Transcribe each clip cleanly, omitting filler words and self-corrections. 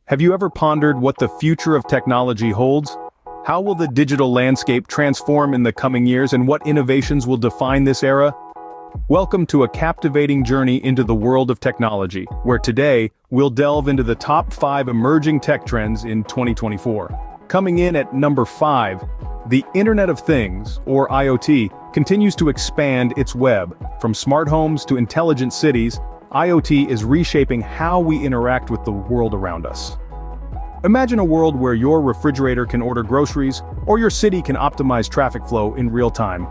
Have you ever pondered what the future of technology holds? How will the digital landscape transform in the coming years, and what innovations will define this era? Welcome to a captivating journey into the world of technology, where today, we'll delve into the top 5 emerging tech trends in 2024. Coming in at number 5, the Internet of Things, or IoT, continues to expand its web. From smart homes to intelligent cities, IoT is reshaping how we interact with the world around us. Imagine a world where your refrigerator can order groceries, or your city can optimize traffic flow in real time.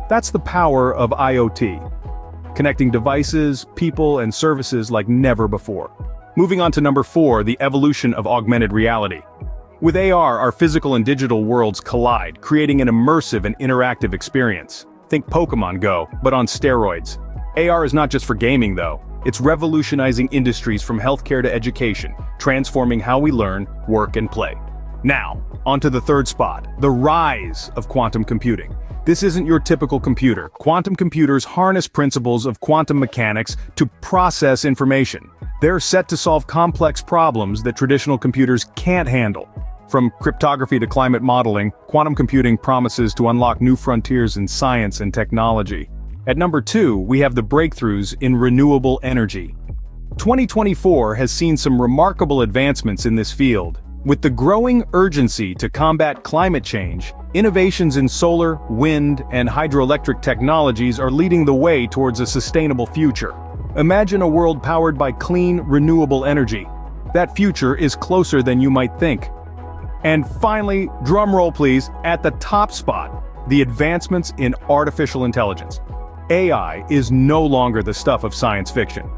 That's the power of IoT, connecting devices, people, and services like never before. Moving on to number 4, the evolution of augmented reality. With AR, our physical and digital worlds collide, creating an immersive and interactive experience. Think Pokemon Go, but on steroids. AR is not just for gaming though. It's revolutionizing industries from healthcare to education, transforming how we learn, work, and play. Now, onto the third spot, the rise of quantum computing. This isn't your typical computer. Quantum computers harness principles of quantum mechanics to process information. They're set to solve complex problems that traditional computers can't handle. From cryptography to climate modeling, quantum computing promises to unlock new frontiers in science and technology. At number 2, we have the breakthroughs in renewable energy. 2024 has seen some remarkable advancements in this field. With the growing urgency to combat climate change, innovations in solar, wind, and hydroelectric technologies are leading the way towards a sustainable future. Imagine a world powered by clean, renewable energy. That future is closer than you might think. And finally, drumroll please, at the top spot, the advancements in artificial intelligence. AI is no longer the stuff of science fiction.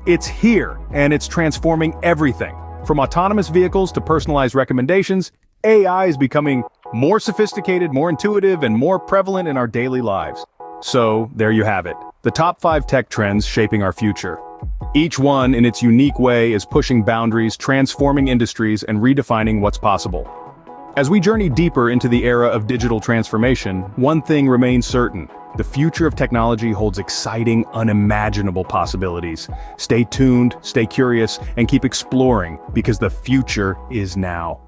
It's here, and it's transforming everything. From autonomous vehicles to personalized recommendations, AI is becoming more sophisticated, more intuitive, and more prevalent in our daily lives. So, there you have it. The top 5 tech trends shaping our future. Each one, in its unique way, is pushing boundaries, transforming industries, and redefining what's possible. As we journey deeper into the era of digital transformation, one thing remains certain. The future of technology holds exciting, unimaginable possibilities. Stay tuned, stay curious, and keep exploring, because the future is now.